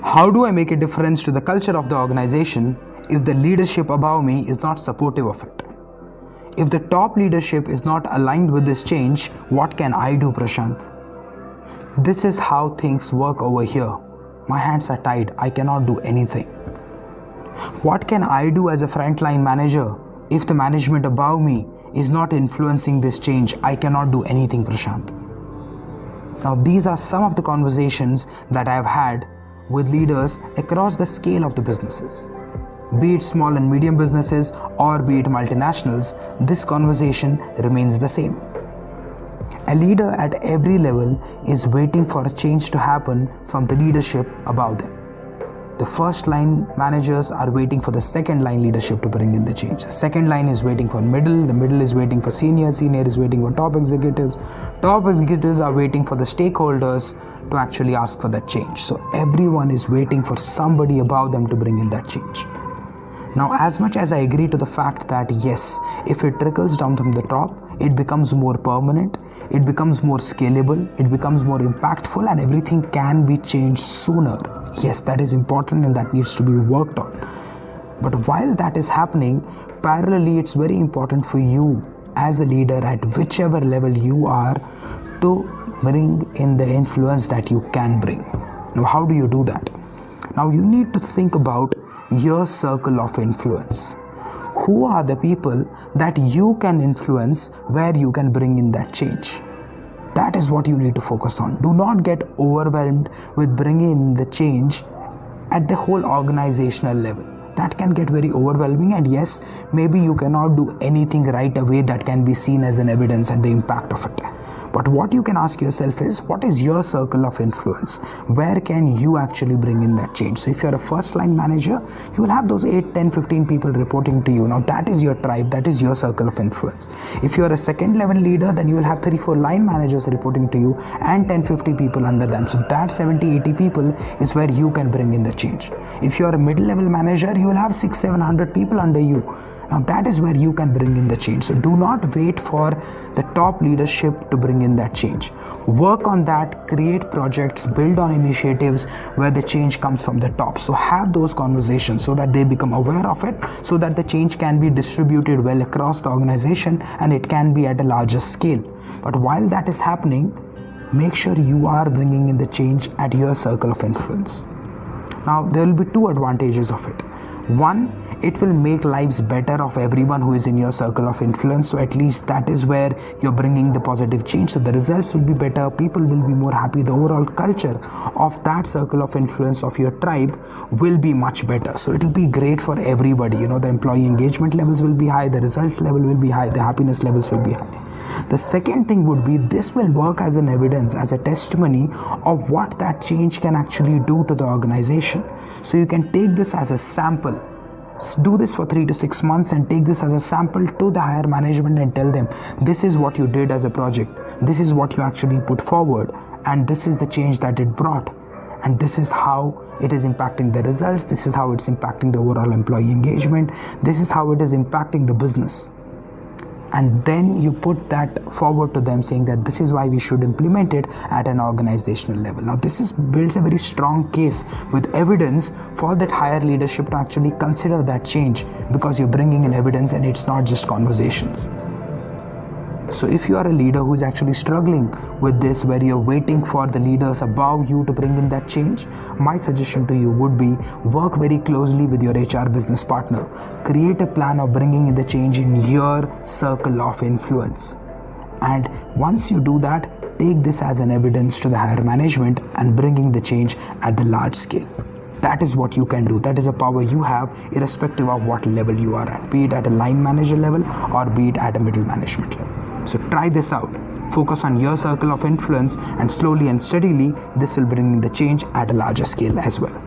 How do I make a difference to the culture of the organization if the leadership above me is not supportive of it? If the top leadership is not aligned with this change, what can I do, Prashant? This is how things work over here. My hands are tied. I cannot do anything. What can I do as a frontline manager if the management above me is not influencing this change? I cannot do anything, Prashant. Now, these are some of the conversations that I have had with leaders across the scale of the businesses. Be it small and medium businesses or be it multinationals, this conversation remains the same. A leader at every level is waiting for a change to happen from the leadership above them. The first line managers are waiting for the second line leadership to bring in the change. The second line is waiting for middle, the middle is waiting for senior is waiting for top executives are waiting for the stakeholders to actually ask for that change. So everyone is waiting for somebody above them to bring in that change. Now, as much as I agree to the fact that yes, if it trickles down from the top, it becomes more permanent, it becomes more scalable, it becomes more impactful, and everything can be changed sooner. Yes, that is important and that needs to be worked on. But while that is happening, parallelly, it's very important for you as a leader at whichever level you are to bring in the influence that you can bring. Now, how do you do that? Now, you need to think about your circle of influence. Who are the people that you can influence where you can bring in that change? That is what you need to focus on. Do not get overwhelmed with bringing in the change at the whole organizational level. That can get very overwhelming, and yes, maybe you cannot do anything right away that can be seen as an evidence and the impact of it. But what you can ask yourself is, what is your circle of influence? Where can you actually bring in that change? So if you're a first line manager, you will have those 8, 10, 15 people reporting to you. Now that is your tribe, that is your circle of influence. If you're a second level leader, then you will have 3, 4 line managers reporting to you and 10, 50 people under them. So that 70, 80 people is where you can bring in the change. If you're a middle level manager, you will have 600, 700 people under you. Now that is where you can bring in the change. So do not wait for the top leadership to bring in that change. Work on that, create projects, build on initiatives where the change comes from the top. So have those conversations so that they become aware of it, so that the change can be distributed well across the organization and it can be at a larger scale. But while that is happening, make sure you are bringing in the change at your circle of influence. Now there will be 2 advantages of it. One, it will make lives better of everyone who is in your circle of influence. So at least that is where you're bringing the positive change. So the results will be better, people will be more happy, the overall culture of that circle of influence of your tribe will be much better. So it will be great for everybody. The employee engagement levels will be high, the result level will be high, the happiness levels will be high. The second thing would be, this will work as an evidence, as a testimony of what that change can actually do to the organization. So you can take this as a sample. Do this for 3 to 6 months and take this as a sample to the higher management and tell them, this is what you did as a project, this is what you actually put forward, and this is the change that it brought, and this is how it is impacting the results, this is how it's impacting the overall employee engagement, this is how it is impacting the business. And then you put that forward to them, saying that this is why we should implement it at an organizational level. Now this builds a very strong case with evidence for that higher leadership to actually consider that change, because you're bringing in evidence and it's not just conversations. So if you are a leader who is actually struggling with this, where you're waiting for the leaders above you to bring in that change, my suggestion to you would be, work very closely with your HR business partner. Create a plan of bringing in the change in your circle of influence. And once you do that, take this as an evidence to the higher management and bringing the change at the large scale. That is what you can do. That is a power you have, irrespective of what level you are at, be it at a line manager level or be it at a middle management level. So try this out. Focus on your circle of influence, and slowly and steadily, this will bring the change at a larger scale as well.